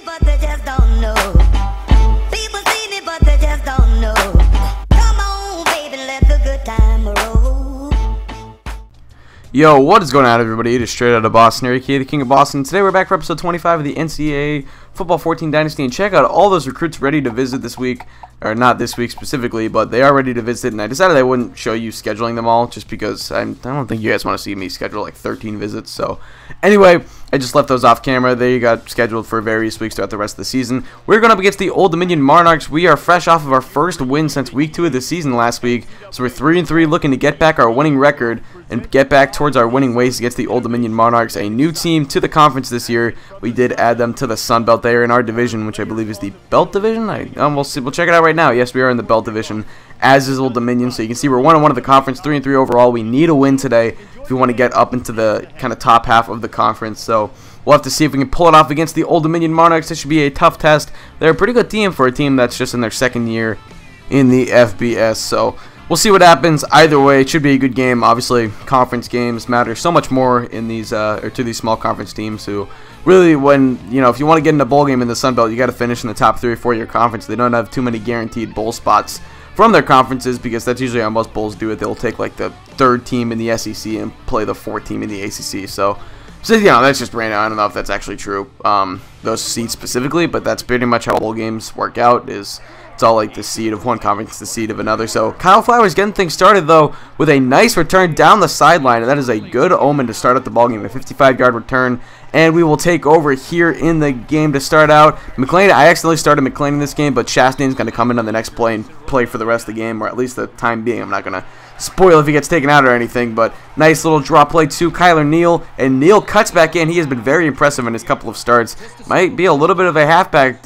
but they just don't know. People seen it, but they just don't know. Come on, baby, let the good time roll. Yo, what is going on, everybody? It is straight out of Boston, Eric here, the King of Boston. Today we're back for episode 25 of the NCAA Football 14 Dynasty, and check out all those recruits ready to visit this week, or not this week specifically, but they are ready to visit, and I decided I wouldn't show you scheduling them all, just because I don't think you guys want to see me schedule like 13 visits, so anyway, I just left those off camera. They got scheduled for various weeks throughout the rest of the season. We're going up against the Old Dominion Monarchs. We are fresh off of our first win since week 2 of the season last week, so we're 3-3 looking to get back our winning record and get back towards our winning ways against the Old Dominion Monarchs, a new team to the conference this year. We did add them to the Sun Belt. They are in our division, which I believe is the Belt Division. We'll see. We'll check it out right now. Yes, we are in the Belt Division, as is Old Dominion. So you can see we're 1-1 of the conference, 3-3 overall. We need a win today if we want to get up into the kind of top half of the conference. So we'll have to see if we can pull it off against the Old Dominion Monarchs. This should be a tough test. They're a pretty good team for a team that's just in their second year in the FBS. So we'll see what happens. Either way, it should be a good game. Obviously, conference games matter so much more in these or to these small conference teams who really, when if you want to get in a bowl game in the Sun Belt, you got to finish in the top 3 or 4 of your conference. They don't have too many guaranteed bowl spots from their conferences because that's usually how most bowls do it. They'll take like the 3rd team in the SEC and play the 4th team in the ACC. So that's just random. I don't know if that's actually true. Those seeds specifically, but that's pretty much how bowl games work out. It's all like the seed of one conference, the seed of another. So Kyle Flowers getting things started, though, with a nice return down the sideline, and that is a good omen to start up the ballgame. A 55-yard return, and we will take over here in the game to start out. McLean, I accidentally started McLean in this game, but Chastain's going to come in on the next play and play for the rest of the game, or at least the time being. I'm not going to spoil if he gets taken out or anything, but nice little drop play to Kyler Neal, and Neal cuts back in. He has been very impressive in his couple of starts. Might be a little bit of a halfback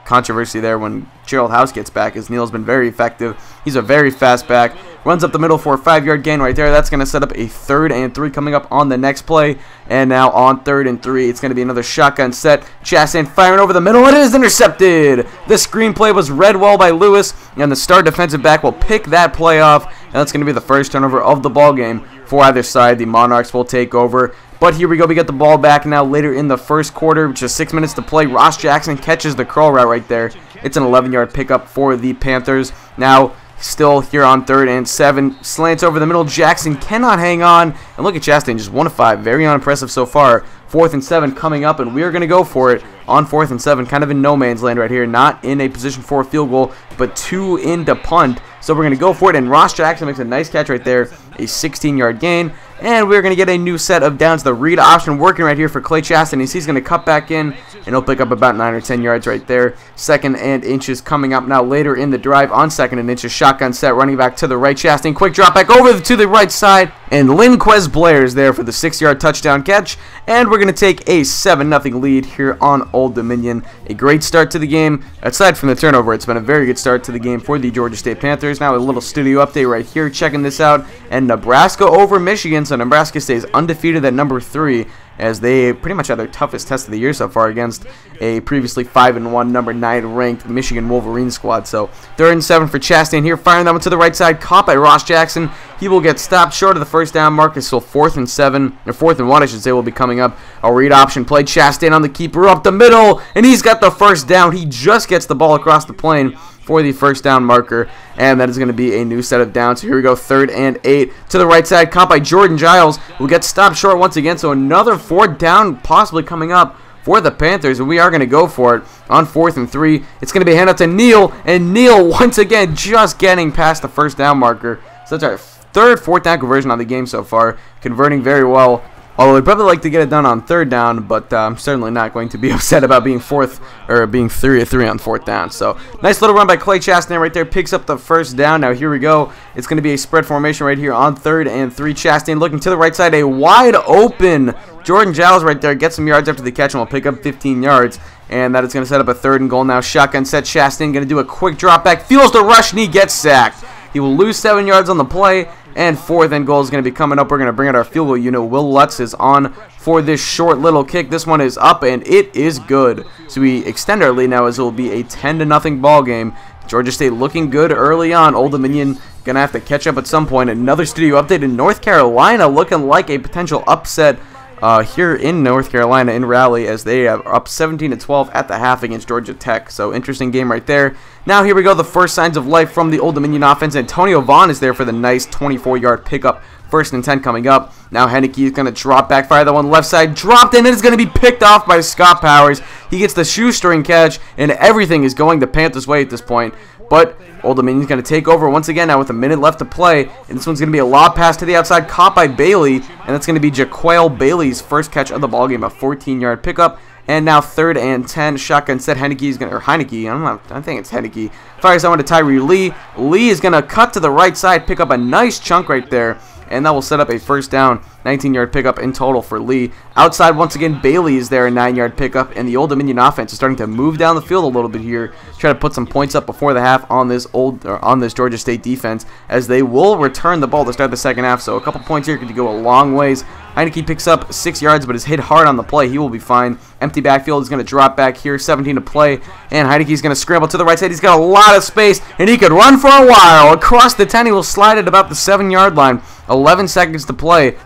controversy there when Gerald House gets back, as Neal's been very effective. He's a very fast back. Runs up the middle for a 5-yard gain right there. That's going to set up a 3rd and 3 coming up on the next play. And now on 3rd and 3, it's going to be another shotgun set. Chastain firing over the middle. It is intercepted. The screenplay was read well by Lewis, and the star defensive back will pick that play off. And that's going to be the first turnover of the ball game for either side. The Monarchs will take over. But here we go. We get the ball back now later in the first quarter, which is 6 minutes to play. Ross Jackson catches the curl route right there. It's an 11-yard pickup for the Panthers. Now, still here on 3rd and 7. Slants over the middle. Jackson cannot hang on. And look at Chastain, just 1 of 5. Very unimpressive so far. 4th and 7 coming up, and we are going to go for it on 4th and 7. Kind of in no man's land right here. Not in a position for a field goal, but 2 in to punt. So we're going to go for it, and Ross Jackson makes a nice catch right there. A 16-yard gain. And we're going to get a new set of downs. The read option working right here for Clay Chastain. He's going to cut back in, and he'll pick up about 9 or 10 yards right there. 2nd and inches coming up now later in the drive on 2nd and inches. Shotgun set, running back to the right. Chastain, quick drop back over to the right side. And Linquez Blair is there for the 6-yard touchdown catch. And we're going to take a 7-0 lead here on Old Dominion. A great start to the game. Aside from the turnover, it's been a very good start to the game for the Georgia State Panthers. Now a little studio update right here, checking this out. And Nebraska over Michigan. So Nebraska stays undefeated at number 3, as they pretty much had their toughest test of the year so far against a previously 5-1, number 9 ranked Michigan Wolverines squad. So 3rd and 7 for Chastain here, firing that one to the right side, caught by Ross Jackson. He will get stopped short of the first down mark. So 4th and 7, or 4th and 1, I should say, will be coming up. A read option play. Chastain on the keeper up the middle, and he's got the first down. He just gets the ball across the plane for the first down marker, and that is going to be a new set of downs. So here we go, 3rd and 8 to the right side, caught by Jordan Giles, who gets stopped short once again. So another 4th down possibly coming up for the Panthers, and we are going to go for it on 4th and 3. It's going to be handed out to Neal, and Neal once again just getting past the first down marker. So that's our 3rd 4th down conversion on the game so far, converting very well. Although I'd probably like to get it done on 3rd down, but I'm certainly not going to be upset about being 4th or being 3 of 3 on 4th down. So nice little run by Clay Chastain right there, picks up the first down. Now here we go. It's going to be a spread formation right here on 3rd and 3. Chastain looking to the right side, a wide open Jordan Giles right there, gets some yards after the catch, and will pick up 15 yards. And that is going to set up a 3rd and goal now. Shotgun set. Chastain going to do a quick drop back, feels the rush, and he gets sacked. He will lose 7 yards on the play. And 4th and goal is going to be coming up. We're going to bring out our field goal unit. Will Lutz is on for this short little kick. This one is up, and it is good. So we extend our lead now, as it will be a 10-0 ball game. Georgia State looking good early on. Old Dominion going to have to catch up at some point. Another studio update in North Carolina, looking like a potential upset here in North Carolina in Raleigh, as they are up 17-12 at the half against Georgia Tech. So interesting game right there. Now here we go, the first signs of life from the Old Dominion offense. Antonio Vaughn is there for the nice 24-yard pickup. 1st and 10 coming up. Now Henneke is going to drop back, fire that one left side, dropped, and it is going to be picked off by Scott Powers. He gets the shoestring catch, and everything is going the Panthers' way at this point. But Old Dominion's going to take over once again now with a minute left to play. And this one's going to be a lob pass to the outside, caught by Bailey. And that's going to be Jaquale Bailey's first catch of the ballgame, a 14-yard pickup. And now 3rd and 10, shotgun set. Heneke's going to, or Heineke, I think it's Henneke. Fires that one to Tyree Lee. Lee is going to cut to the right side, pick up a nice chunk right there. And that will set up a first down, 19-yard pickup in total for Lee. Outside, once again, Bailey is there, a 9-yard pickup. And the Old Dominion offense is starting to move down the field a little bit here, try to put some points up before the half on this Georgia State defense, as they will return the ball to start the second half. So a couple points here could go a long ways. Heineke picks up 6 yards, but is hit hard on the play. He will be fine. Empty backfield is going to drop back here, 17 to play. And Heineke's going to scramble to the right side. He's got a lot of space, and he could run for a while. Across the 10, he will slide it about the 7-yard line. 11 seconds to play.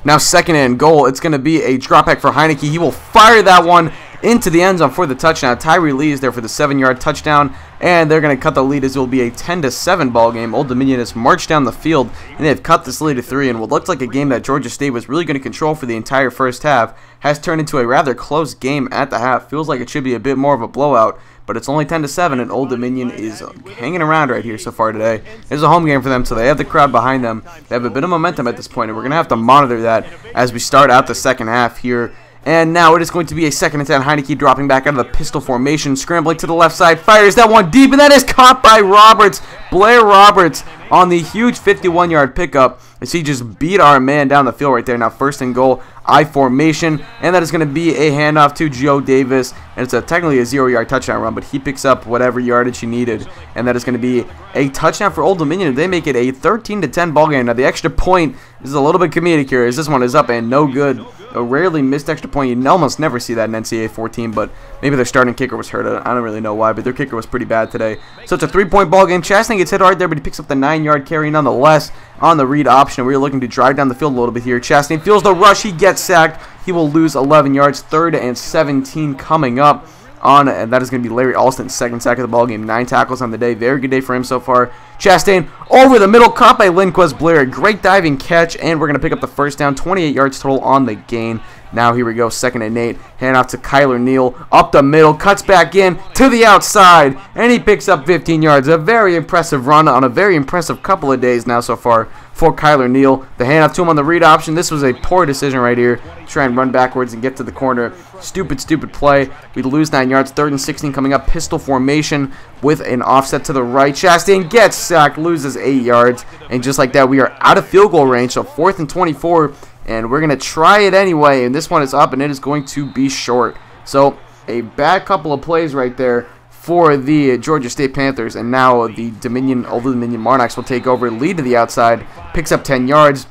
Now 2nd and goal. It's going to be a drop back for Heineke. He will fire that one into the end zone for the touchdown. Tyree Lee is there for the 7-yard touchdown, and they're going to cut the lead as it will be a 10-7 ball game. Old Dominion has marched down the field, and they've cut this lead to 3, and what looked like a game that Georgia State was really going to control for the entire first half has turned into a rather close game at the half. Feels like it should be a bit more of a blowout, but it's only 10-7, and Old Dominion is hanging around right here so far today. It's a home game for them, so they have the crowd behind them. They have a bit of momentum at this point, and we're going to have to monitor that as we start out the second half here. And now it is going to be a 2nd and 10. Heineke dropping back out of the pistol formation, scrambling to the left side, fires that one deep, and that is caught by Roberts. Blair Roberts on the huge 51-yard pickup as he just beat our man down the field right there. Now 1st and goal, I formation, and that is going to be a handoff to Joe Davis, and it's technically a 0-yard touchdown run, but he picks up whatever yardage he needed, and that is going to be a touchdown for Old Dominion. They make it a 13-10 ball game. Now the extra point is a little bit comedic here as this one is up and no good. A rarely missed extra point. You almost never see that in NCAA 14, but maybe their starting kicker was hurt. I don't really know why, but their kicker was pretty bad today. So it's a 3-point ball game. Chastain gets hit hard there, but he picks up the 9-yard carry nonetheless on the read option. We're looking to drive down the field a little bit here. Chastain feels the rush. He gets sacked. He will lose 11 yards. 3rd and 17 coming up. And that is going to be Larry Alston's 2nd sack of the ballgame. 9 tackles on the day. Very good day for him so far. Chastain over the middle, caught by Linquez Blair. Great diving catch, and we're going to pick up the first down. 28 yards total on the gain. Now here we go, 2nd and 8. Hand off to Kyler Neal. Up the middle, cuts back in to the outside, and he picks up 15 yards. A very impressive run on a very impressive couple of days now so far for Kyler Neal. The handoff to him on the read option. This was a poor decision right here. Try and run backwards and get to the corner. Stupid play. We lose 9 yards. 3rd and 16 coming up. Pistol formation with an offset to the right. Chastain gets sacked, loses 8 yards. And just like that, we are out of field goal range. So 4th and 24. And we're going to try it anyway. And this one is up, and it is going to be short. So a bad couple of plays right there for the Georgia State Panthers. And now the Old Dominion Monarchs will take over, lead to the outside, picks up 10 yards.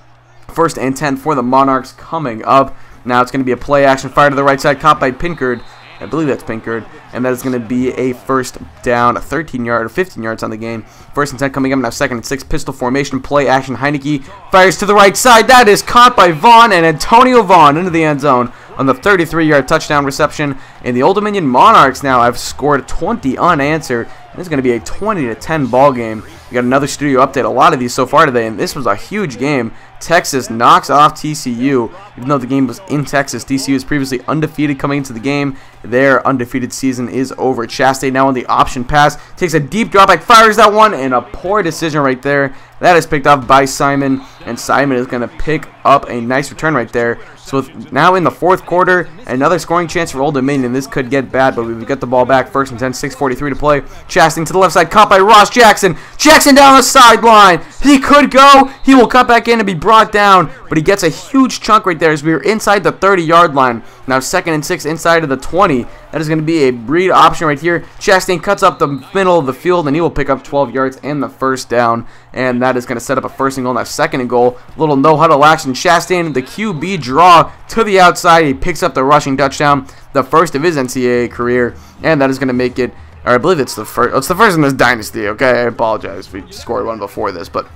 1st and 10 for the Monarchs coming up. Now it's going to be a play action fire to the right side, caught by Pinkard. I believe that's Pinkard. And that is going to be a first down, a 13-yard or 15 yards on the game. 1st and 10 coming up now. 2nd and 6, pistol formation, play action. Heineke fires to the right side. That is caught by Vaughn, and Antonio Vaughn into the end zone on the 33-yard touchdown reception. And the Old Dominion Monarchs now have scored 20 unanswered. And it's going to be a 20-10 ball game. We got another studio update. A lot of these so far today, and this was a huge game. Texas knocks off TCU. Even though the game was in Texas, TCU is previously undefeated coming into the game. Their undefeated season is over. Chastain now on the option pass. Takes a deep drop back, fires that one, and a poor decision right there. That is picked up by Simon, and Simon is going to pick up a nice return right there. So now in the 4th quarter, another scoring chance for Old Dominion. This could get bad, but we've got the ball back. 1st and 10, 6:43 to play. Chastain to the left side, caught by Ross Jackson. Jackson down the sideline. He could go. He will cut back in and be brought down, but he gets a huge chunk right there as we are inside the 30-yard line. Now 2nd and 6 inside of the 20. That is going to be a read option right here. Chastain cuts up the middle of the field, and he will pick up 12 yards and the first down. And that is going to set up a 1st and goal. Now 2nd and goal. Little no-huddle action. Chastain, the QB draw to the outside. He picks up the rushing touchdown, the first of his NCAA career. And that is going to make it, or I believe it's the first. It's the first in this dynasty, okay? I apologize if we scored one before this, but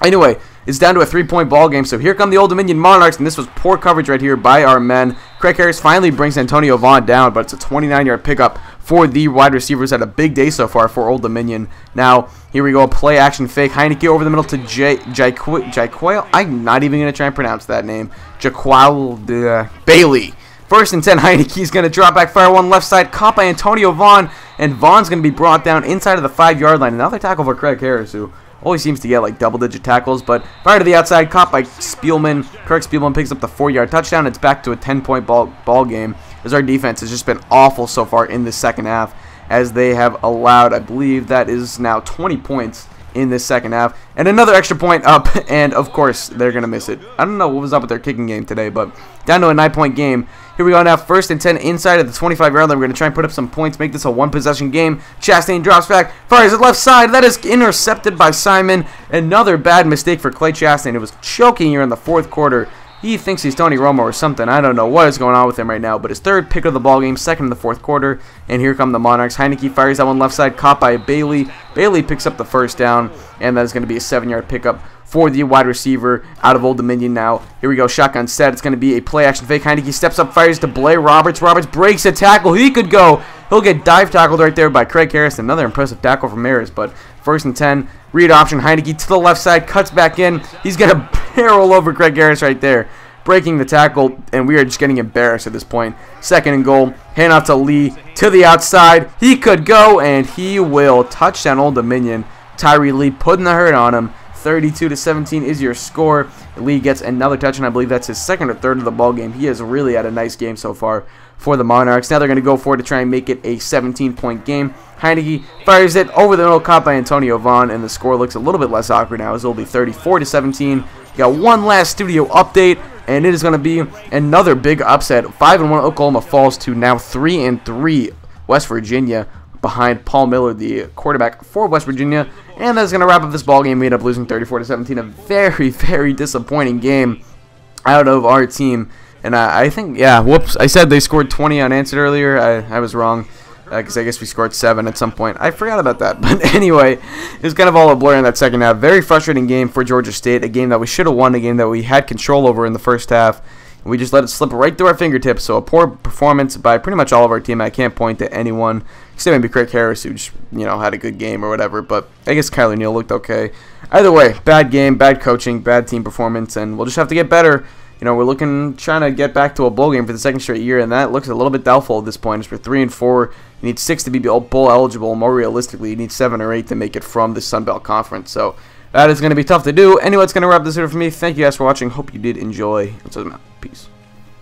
Anyway, it's down to a 3-point ball game, so here come the Old Dominion Monarchs, and this was poor coverage right here by our men. Craig Harris finally brings Antonio Vaughn down, but it's a 29-yard pickup for the wide receivers. Had a big day so far for Old Dominion. Now, here we go, play action fake. Heineke over the middle to Jaquale. I'm not even going to try and pronounce that name. Jaquale Bailey. First and 10, Heineke's going to drop back, fire one left side, caught by Antonio Vaughn, and Vaughn's going to be brought down inside of the 5-yard line. Another tackle for Craig Harris, who always seems to get like double-digit tackles, but fire to the outside, caught by Spielman. Kirk Spielman picks up the 4-yard touchdown. It's back to a 10-point ball game, as our defense has just been awful so far in the second half, as they have allowed, I believe that is now 20 points in this second half, and another extra point up, and of course they're gonna miss it. I don't know what was up with their kicking game today, but down to a 9-point game. Here we go now, first and 10 inside of the 25-yard line. We're gonna try and put up some points, make this a one-possession game. Chastain drops back, fires it left side. That is intercepted by Simon. Another bad mistake for Clay Chastain. It was choking here in the fourth quarter. He thinks he's Tony Romo or something. I don't know what is going on with him right now. But his third pick of the ball game, second in the fourth quarter. And here come the Monarchs. Heineke fires that one left side, caught by Bailey. Bailey picks up the first down, and that is going to be a 7-yard pickup for the wide receiver out of Old Dominion now. Here we go, shotgun set. It's going to be a play action fake. Heineke steps up, fires to Blair Roberts. Roberts breaks a tackle. He could go. He'll get dive tackled right there by Craig Harris. Another impressive tackle from Harris, but first and 10. Read option. Heineke to the left side, cuts back in. He's going to barrel over Craig Harris right there, breaking the tackle, and we are just getting embarrassed at this point. Second and goal. Hand off to Lee to the outside. He could go, and he will. Touchdown Old Dominion. Tyree Lee putting the hurt on him. 32-17 is your score. Lee gets another touchdown. I believe that's his second or third of the ball game. He has really had a nice game so far for the Monarchs. Now they're going to go for it to try and make it a 17-point game. Heineke fires it over the middle, caught by Antonio Vaughn, and the score looks a little bit less awkward now, as it'll be 34-17. We got one last studio update, and it is going to be another big upset. 5-1 Oklahoma falls to now 3-3 West Virginia, behind Paul Miller, the quarterback for West Virginia. And that's going to wrap up this ball game. We end up losing 34-17. A very, very disappointing game out of our team. And I think, yeah, whoops. I said they scored 20 unanswered earlier. I was wrong, because I guess we scored 7 at some point. I forgot about that. But anyway, it was kind of all a blur in that second half. Very frustrating game for Georgia State. A game that we should have won. A game that we had control over in the first half. We just let it slip right through our fingertips. So a poor performance by pretty much all of our team. I can't point to anyone except maybe Craig Harris, who just, had a good game or whatever. But I guess Kyler Neal looked okay. Either way, bad game, bad coaching, bad team performance, and we'll just have to get better. We're trying to get back to a bowl game for the second straight year, and that looks a little bit doubtful at this point. As we're 3-4, you need 6 to be bowl eligible. More realistically, you need 7 or 8 to make it from the Sun Belt Conference. So that is going to be tough to do. Anyway, it's going to wrap this here for me. Thank you guys for watching. Hope you did enjoy. Peace.